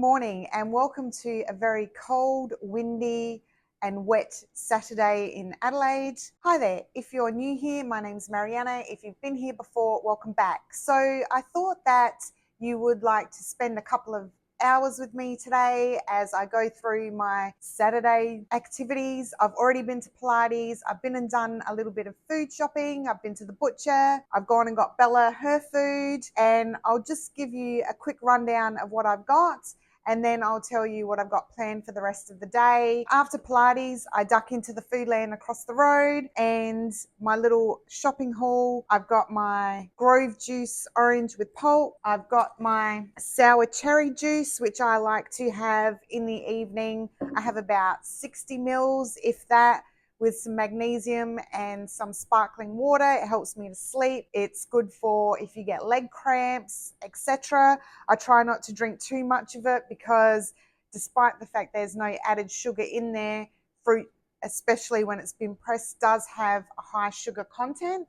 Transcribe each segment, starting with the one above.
morning and welcome to a very cold, windy and wet Saturday in Adelaide. Hi there, if you're new here, my name's Mariana. If you've been here before, welcome back. So I thought that you would like to spend a couple of hours with me today as I go through my Saturday activities. I've already been to Pilates. I've been and done a little bit of food shopping. I've been to the butcher. I've gone and got Bella her food, and I'll just give you a quick rundown of what I've got, and then I'll tell you what I've got planned for the rest of the day. After Pilates, I duck into the Foodland across the road and my little shopping haul. I've got my Grove juice orange with pulp. I've got my sour cherry juice, which I like to have in the evening. I have about 60 mils, if that, with some magnesium and some sparkling water. It helps me to sleep. It's good for if you get leg cramps, etc. I try not to drink too much of it because despite the fact there's no added sugar in there, fruit, especially when it's been pressed, does have a high sugar content.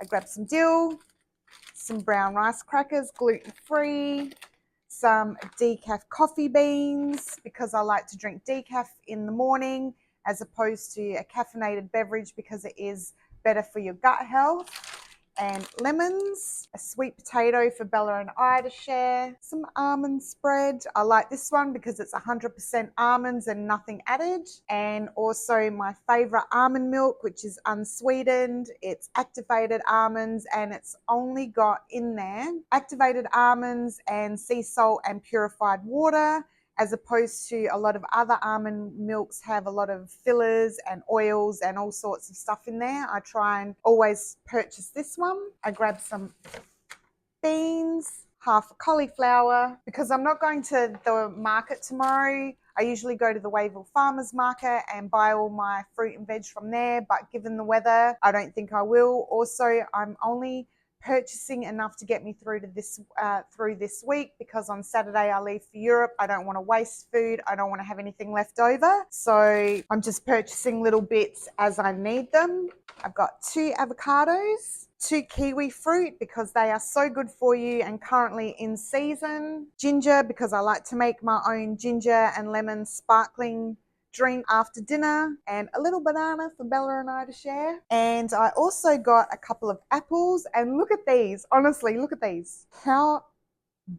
I grabbed some dill, some brown rice crackers, gluten-free, some decaf coffee beans because I like to drink decaf in the morning as opposed to a caffeinated beverage because it is better for your gut health, and lemons, a sweet potato for Bella and I to share, some almond spread. I like this one because it's 100% almonds and nothing added, and also my favorite almond milk, which is unsweetened. It's activated almonds and it's only got in there activated almonds and sea salt and purified water, as opposed to a lot of other almond milks have a lot of fillers and oils and all sorts of stuff in there. I try and always purchase this one. I grabbed some beans, half a cauliflower, because I'm not going to the market tomorrow. I usually go to the Wayville Farmers Market and buy all my fruit and veg from there, but given the weather, I don't think I will. Also, I'm only purchasing enough to get me through this week because on Saturday I leave for Europe. I don't want to waste food. I don't want to have anything left over. So I'm just purchasing little bits as I need them. I've got 2 avocados, 2 kiwi fruit because they are so good for you and currently in season. Ginger because I like to make my own ginger and lemon sparkling drink after dinner, and a little banana for Bella and I to share. And I also got a couple of apples, and look at these. Honestly, look at these. How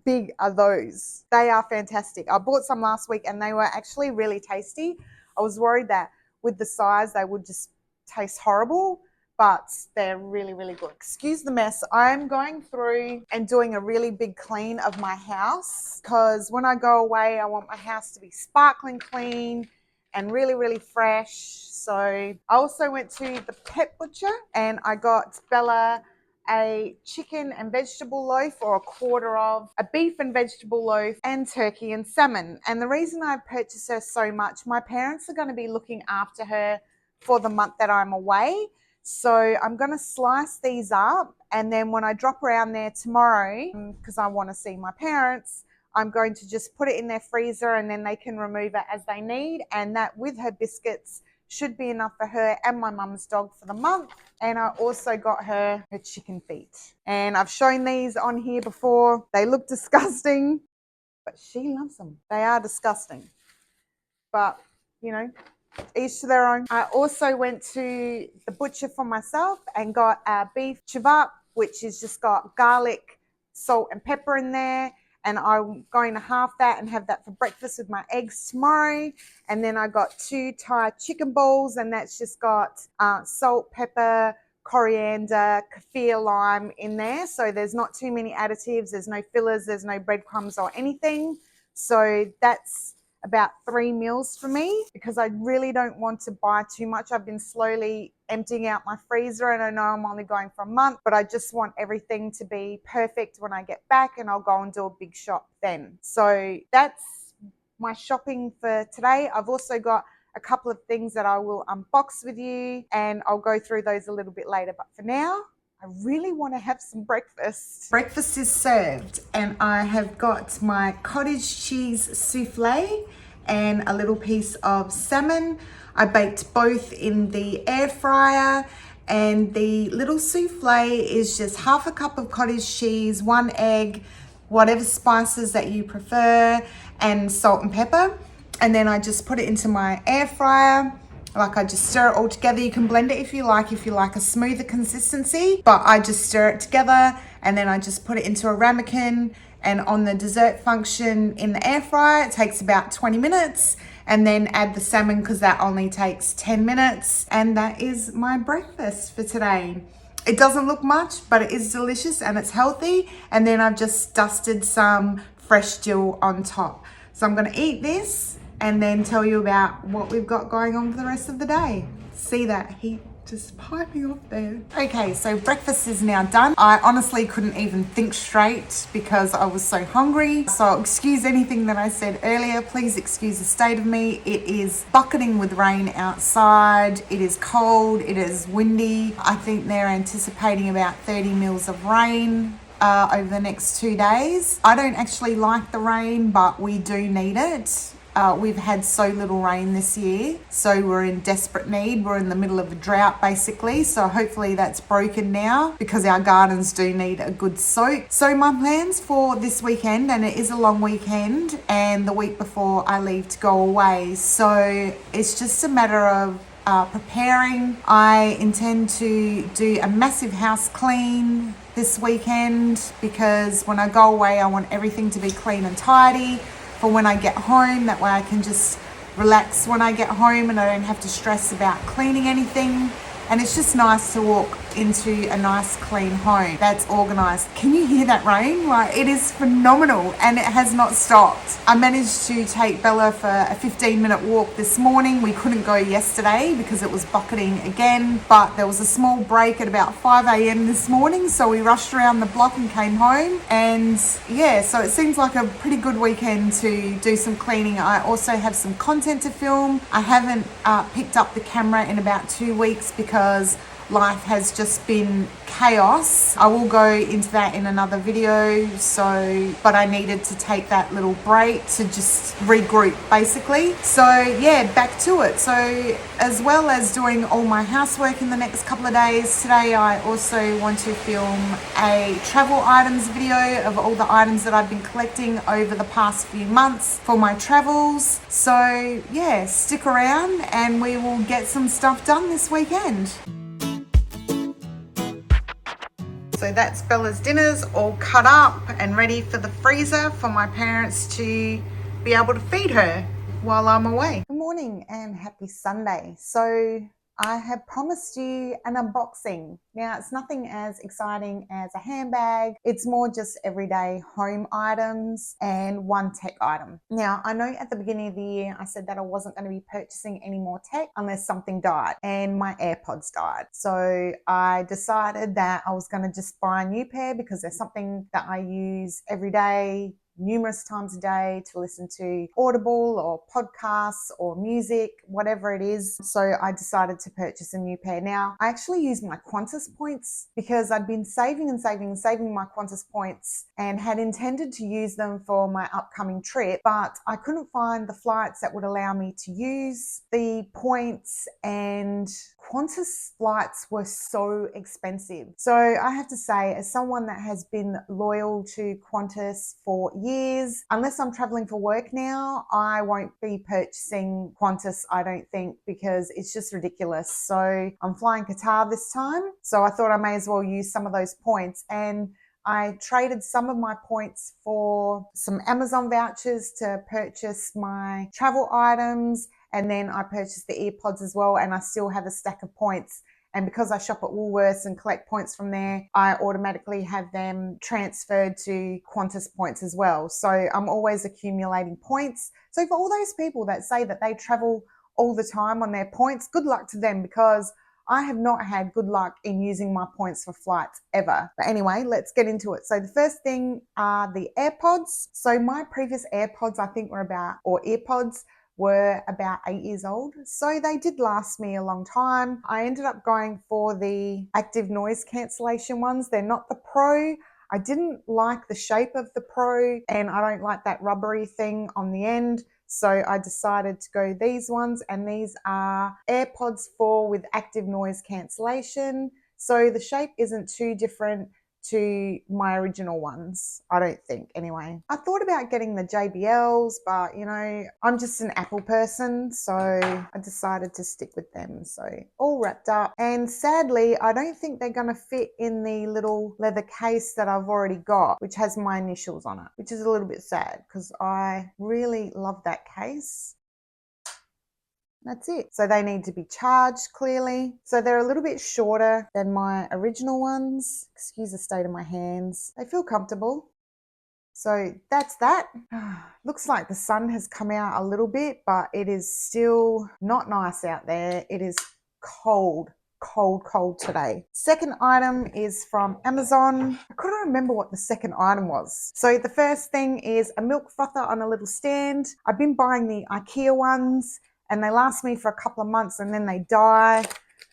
big are those? They are fantastic. I bought some last week and they were actually really tasty. I was worried that with the size they would just taste horrible, but they're really, really good. Excuse the mess. I'm going through and doing a really big clean of my house because when I go away, I want my house to be sparkling clean and really, really fresh. So I also went to the pet butcher and I got Bella a chicken and vegetable loaf, or a quarter of a beef and vegetable loaf, and turkey and salmon. And the reason I purchased her so much, my parents are going to be looking after her for the month that I'm away. So I'm going to slice these up, and then when I drop around there tomorrow, because I want to see my parents, I'm going to just put it in their freezer and then they can remove it as they need. And that with her biscuits should be enough for her and my mum's dog for the month. And I also got her chicken feet. And I've shown these on here before. They look disgusting, but she loves them. They are disgusting. But, you know, each to their own. I also went to the butcher for myself and got a beef chivap, which has just got garlic, salt and pepper in there. And I'm going to half that and have that for breakfast with my eggs tomorrow. And then I got 2 Thai chicken balls, and that's just got salt, pepper, coriander, kaffir lime in there. So there's not too many additives. There's no fillers. There's no breadcrumbs or anything. So that's about 3 meals for me because I really don't want to buy too much. I've been slowly emptying out my freezer and I know I'm only going for a month, but I just want everything to be perfect when I get back, and I'll go and do a big shop then. So that's my shopping for today. I've also got a couple of things that I will unbox with you and I'll go through those a little bit later. But for now, I really want to have some breakfast. Breakfast is served and I have got my cottage cheese souffle and a little piece of salmon. I baked both in the air fryer, and the little souffle is just half a cup of cottage cheese, 1 egg, whatever spices that you prefer, and salt and pepper. And then I just put it into my air fryer. Like I just stir it all together. You can blend it if you like a smoother consistency, but I just stir it together and then I just put it into a ramekin, and on the dessert function in the air fryer, it takes about 20 minutes, and then add the salmon because that only takes 10 minutes. And that is my breakfast for today. It doesn't look much, but it is delicious and it's healthy. And then I've just dusted some fresh dill on top. So I'm gonna eat this and then tell you about what we've got going on for the rest of the day. See that heat just piping off there. Okay, so breakfast is now done. I honestly couldn't even think straight because I was so hungry. So excuse anything that I said earlier. Please excuse the state of me. It is bucketing with rain outside. It is cold. It is windy. I think they're anticipating about 30 mils of rain over the next 2 days. I don't actually like the rain, but we do need it. We've had so little rain this year, so we're in desperate need. We're in the middle of a drought basically, so hopefully that's broken now because our gardens do need a good soak. So my plans for this weekend, and it is a long weekend, and the week before I leave to go away, so it's just a matter of preparing. I intend to do a massive house clean this weekend because when I go away I want everything to be clean and tidy for when I get home. That way I can just relax when I get home and I don't have to stress about cleaning anything. And it's just nice to walk into a nice clean home that's organized. Can you hear that rain? Like, it is phenomenal and it has not stopped. I managed to take Bella for a 15-minute walk this morning. We couldn't go yesterday because it was bucketing again, but there was a small break at about 5 a.m. this morning, so we rushed around the block and came home. And yeah, so it seems like a pretty good weekend to do some cleaning. I also have some content to film. I haven't picked up the camera in about 2 weeks because life has just been chaos. I will go into that in another video, but I needed to take that little break to just regroup basically. So yeah, back to it. So as well as doing all my housework in the next couple of days, today I also want to film a travel items video of all the items that I've been collecting over the past few months for my travels. So yeah, stick around and we will get some stuff done this weekend. So that's Bella's dinners all cut up and ready for the freezer for my parents to be able to feed her while I'm away. Good morning and happy Sunday. So I have promised you an unboxing. Now, it's nothing as exciting as a handbag. It's more just everyday home items and one tech item. Now, I know at the beginning of the year, I said that I wasn't going to be purchasing any more tech unless something died, and my AirPods died. So I decided that I was going to just buy a new pair because there's something that I use every day, numerous times a day, to listen to Audible or podcasts or music, whatever it is. So I decided to purchase a new pair. Now, I actually use my Qantas points because I'd been saving my Qantas points and had intended to use them for my upcoming trip, but I couldn't find the flights that would allow me to use the points, and Qantas flights were so expensive. So I have to say, as someone that has been loyal to Qantas for years, unless I'm traveling for work now, I won't be purchasing Qantas, I don't think, because it's just ridiculous. So I'm flying Qatar this time, so I thought I may as well use some of those points, and I traded some of my points for some Amazon vouchers to purchase my travel items, and then I purchased the earpods as well, and I still have a stack of points. And because I shop at Woolworths and collect points from there, I automatically have them transferred to Qantas points as well. So I'm always accumulating points. So for all those people that say that they travel all the time on their points, good luck to them, because I have not had good luck in using my points for flights ever. But anyway, let's get into it. So the first thing are the AirPods. So my previous AirPods, I think earpods were about 8 years old. So they did last me a long time. I ended up going for the active noise cancellation ones. They're not the Pro. I didn't like the shape of the Pro, and I don't like that rubbery thing on the end. So I decided to go these ones, and these are AirPods 4 with active noise cancellation. So the shape isn't too different to my original ones. I don't think, anyway. I thought about getting the JBLs, but you know, I'm just an Apple person, so I decided to stick with them. So all wrapped up, and sadly I don't think they're going to fit in the little leather case that I've already got, which has my initials on it, which is a little bit sad because I really love that case. That's it. So they need to be charged clearly. So they're a little bit shorter than my original ones. Excuse the state of my hands. They feel comfortable. So that's that. Looks like the sun has come out a little bit, but it is still not nice out there. It is cold today. Second item is from Amazon. I couldn't remember what the second item was. So the first thing is a milk frother on a little stand. I've been buying the IKEA ones and they last me for a couple of months and then they die.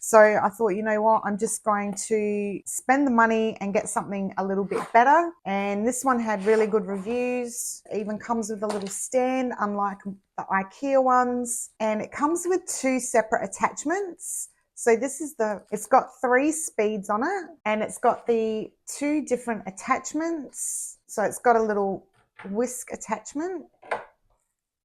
So I thought, you know what, I'm just going to spend the money and get something a little bit better. And this one had really good reviews. It even comes with a little stand, unlike the IKEA ones. And it comes with 2 separate attachments. So this is it's got 3 speeds on it and it's got the 2 different attachments. So it's got a little whisk attachment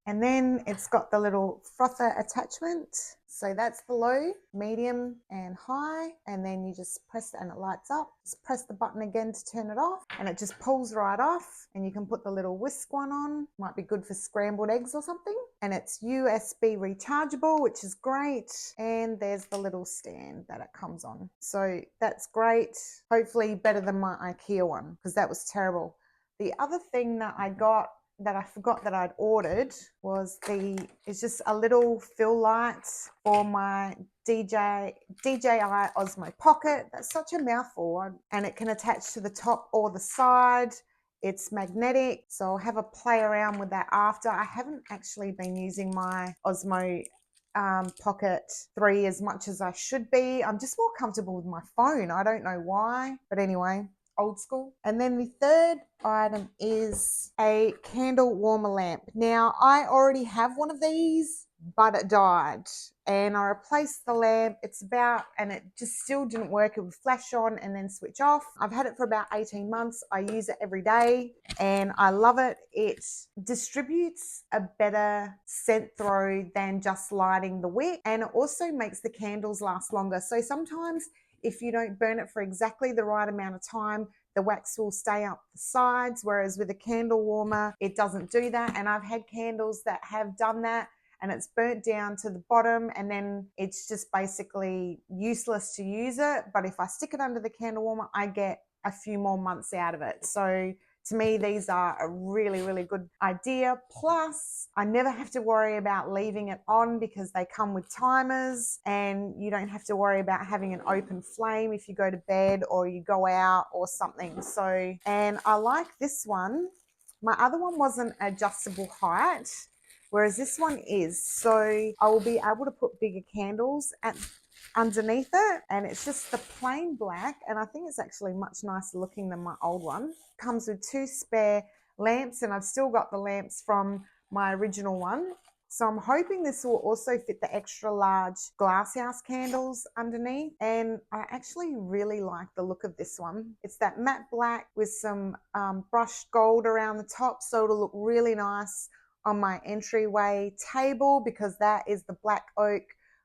and then it's got the little frother attachment. So that's the low, medium and high. And then you just press it and it lights up. Just press the button again to turn it off and it just pulls right off. And you can put the little whisk one on. Might be good for scrambled eggs or something. And it's USB rechargeable, which is great. And there's the little stand that it comes on. So that's great. Hopefully better than my IKEA one because that was terrible. The other thing that I got that I forgot that I'd ordered was it's just a little fill light for my DJI Osmo Pocket. That's such a mouthful, and it can attach to the top or the side. It's magnetic, so I'll have a play around with that after. I haven't actually been using my Osmo Pocket 3 as much as I should be. I'm just more comfortable with my phone. I don't know why, but anyway, old school. And then the third item is a candle warmer lamp. Now I already have one of these, but it died and I replaced the lamp. And it just still didn't work. It would flash on and then switch off. I've had it for about 18 months. I use it every day and I love it. It distributes a better scent throw than just lighting the wick, and it also makes the candles last longer. So sometimes if you don't burn it for exactly the right amount of time, the wax will stay up the sides, whereas with a candle warmer, it doesn't do that. And I've had candles that have done that and it's burnt down to the bottom and then it's just basically useless to use it. But if I stick it under the candle warmer, I get a few more months out of it. So to me, these are a really, really good idea. Plus, I never have to worry about leaving it on because they come with timers and you don't have to worry about having an open flame if you go to bed or you go out or something. So, and I like this one. My other one wasn't adjustable height, whereas this one is. So I will be able to put bigger candles underneath it, and it's just the plain black, and I think it's actually much nicer looking than my old one. Comes with 2 spare lamps, and I've still got the lamps from my original one. So I'm hoping this will also fit the extra large glasshouse candles underneath. And I actually really like the look of this one. It's that matte black with some brushed gold around the top, so it'll look really nice on my entryway table because that is the black oak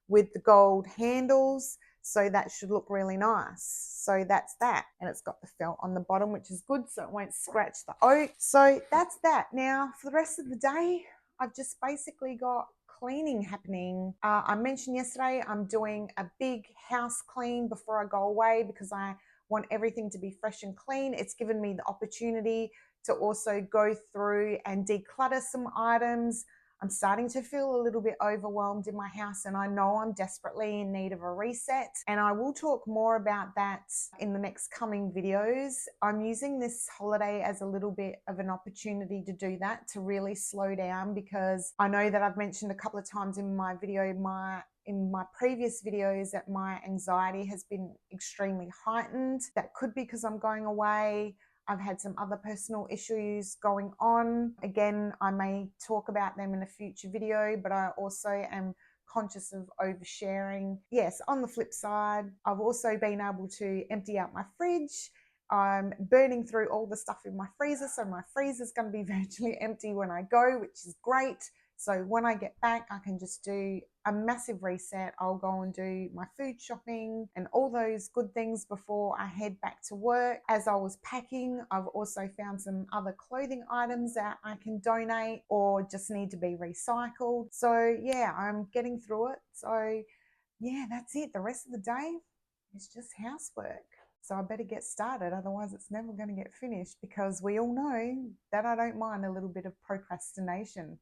with the gold handles, so that should look really nice. So that's that, and it's got the felt on the bottom, which is good, so it won't scratch the oak. So that's that. Now for the rest of the day, I've just basically got cleaning happening. I mentioned yesterday I'm doing a big house clean before I go away because I want everything to be fresh and clean. It's given me the opportunity to also go through and declutter some items. I'm starting to feel a little bit overwhelmed in my house, and I know I'm desperately in need of a reset. And I will talk more about that in the next coming videos. I'm using this holiday as a little bit of an opportunity to do that, to really slow down, because I know that I've mentioned a couple of times in my previous videos that my anxiety has been extremely heightened. That could be because I'm going away. I've had some other personal issues going on. Again, I may talk about them in a future video, but I also am conscious of oversharing. Yes, on the flip side, I've also been able to empty out my fridge I'm burning through all the stuff in my freezer, so my freezer's going to be virtually empty when I go, which is great. So when I get back, I can just do a massive reset. I'll go and do my food shopping and all those good things before I head back to work. As I was packing, I've also found some other clothing items that I can donate or just need to be recycled. So yeah, I'm getting through it. So yeah, that's it. The rest of the day is just housework. So I better get started, otherwise it's never going to get finished, because we all know that I don't mind a little bit of procrastination.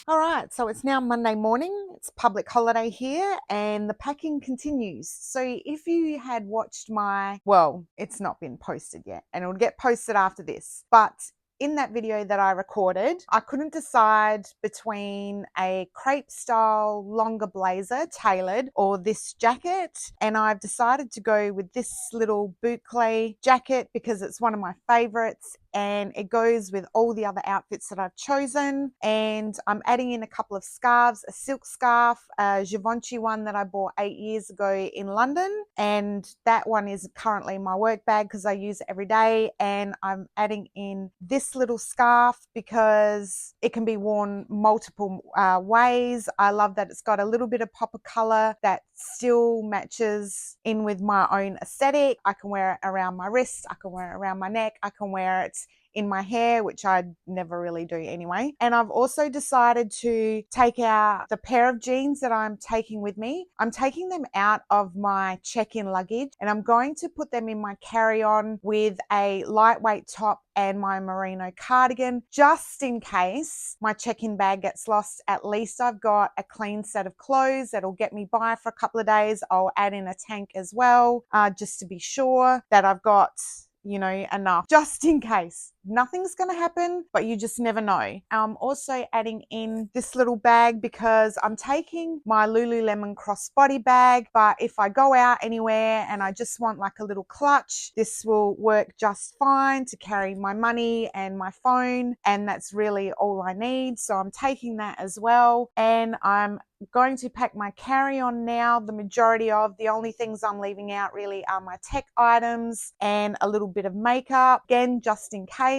All right, so it's now Monday morning. It's public holiday here and the packing continues. So if you had watched well, it's not been posted yet and it'll get posted after this, but in that video that I recorded, I couldn't decide between a crepe style longer blazer tailored or this jacket, and I've decided to go with this little boucle jacket because it's one of my favorites and it goes with all the other outfits that I've chosen. And I'm adding in a couple of scarves, a silk scarf, a Givenchy one that I bought 8 years ago in London, and that one is currently my work bag because I use it every day. And I'm adding in this little scarf because it can be worn multiple ways. I love that it's got a little bit of pop of color that still matches in with my own aesthetic. I can wear it around my wrist, I can wear it around my neck, I can wear it in my hair, which I never really do anyway. And I've also decided to take out the pair of jeans that I'm taking with me. I'm taking them out of my check-in luggage and I'm going to put them in my carry-on with a lightweight top and my merino cardigan, just in case my check-in bag gets lost. At least I've got a clean set of clothes that'll get me by for a couple of days. I'll add in a tank as well, just to be sure that I've got, you know, enough, just in case. Nothing's going to happen, but you just never know. I'm also adding in this little bag because I'm taking my Lululemon crossbody bag, but if I go out anywhere and I just want like a little clutch, this will work just fine to carry my money and my phone, and that's really all I need. So I'm taking that as well, and I'm going to pack my carry-on now. The only things I'm leaving out really are my tech items and a little bit of makeup, again, just in case.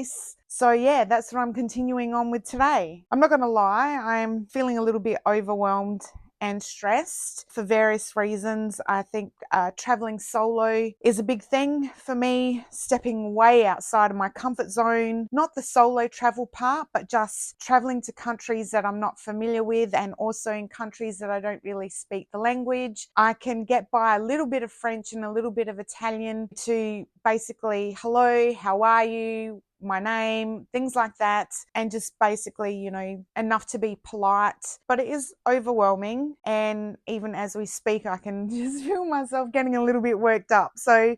So yeah, that's what I'm continuing on with today. I'm not going to lie, I'm feeling a little bit overwhelmed and stressed for various reasons. I think traveling solo is a big thing for me, stepping way outside of my comfort zone, not the solo travel part, but just traveling to countries that I'm not familiar with, and also in countries that I don't really speak the language. I can get by a little bit of French and a little bit of Italian to basically, hello, how are you? My name, things like that, and just basically, you know, enough to be polite. But it is overwhelming, and even as we speak, I can just feel myself getting a little bit worked up. So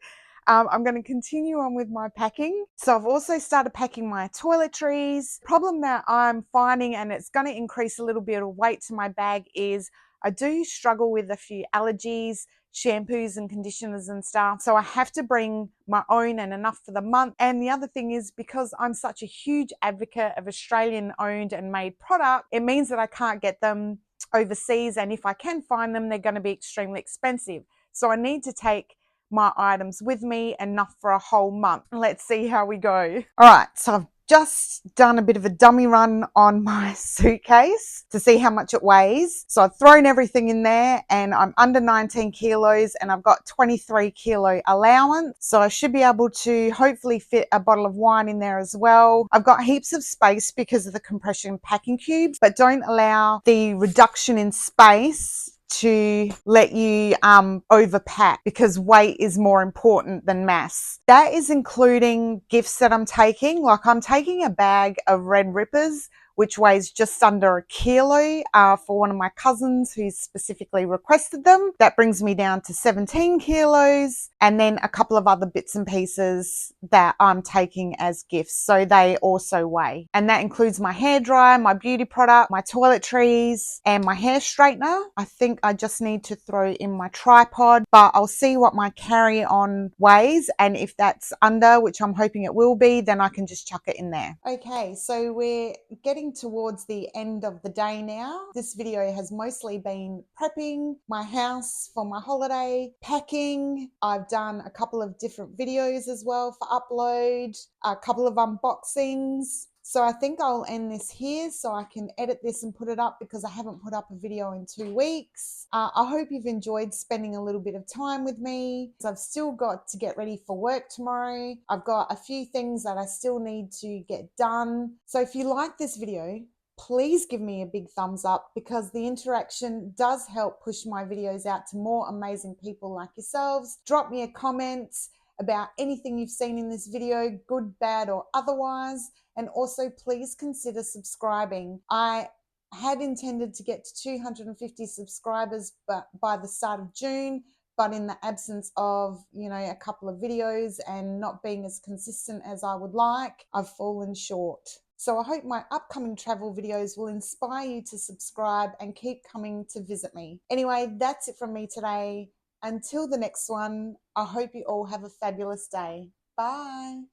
I'm going to continue on with my packing. So I've also started packing my toiletries. Problem that I'm finding, and it's going to increase a little bit of weight to my bag, is I do struggle with a few allergies, shampoos and conditioners and stuff. So I have to bring my own and enough for the month. And the other thing is, because I'm such a huge advocate of Australian owned and made product, it means that I can't get them overseas. And if I can find them, they're going to be extremely expensive. So I need to take my items with me, enough for a whole month. Let's see how we go. All right, so I've just done a bit of a dummy run on my suitcase to see how much it weighs. So I've thrown everything in there and I'm under 19 kilos and I've got 23 kilo allowance. So I should be able to hopefully fit a bottle of wine in there as well. I've got heaps of space because of the compression packing cubes, but don't allow the reduction in space to let you overpack, because weight is more important than mass. That is including gifts that I'm taking. Like I'm taking a bag of Red Rippers, which weighs just under a kilo for one of my cousins who specifically requested them. That brings me down to 17 kilos, and then a couple of other bits and pieces that I'm taking as gifts. So they also weigh. And that includes my hairdryer, my beauty product, my toiletries, and my hair straightener. I think I just need to throw in my tripod, but I'll see what my carry-on weighs, and if that's under, which I'm hoping it will be, then I can just chuck it in there. Okay, so we're getting towards the end of the day now. This video has mostly been prepping my house for my holiday, packing. I've done a couple of different videos as well for upload, a couple of unboxings. So I think I'll end this here so I can edit this and put it up, because I haven't put up a video in 2 weeks. I hope you've enjoyed spending a little bit of time with me. I've still got to get ready for work tomorrow. I've got a few things that I still need to get done. So if you like this video, please give me a big thumbs up, because the interaction does help push my videos out to more amazing people like yourselves. Drop me a comment about anything you've seen in this video, good, bad, or otherwise. And also please consider subscribing. I had intended to get to 250 subscribers by the start of June, but in the absence of, a couple of videos and not being as consistent as I would like, I've fallen short. So I hope my upcoming travel videos will inspire you to subscribe and keep coming to visit me. Anyway, that's it from me today. Until the next one, I hope you all have a fabulous day. Bye.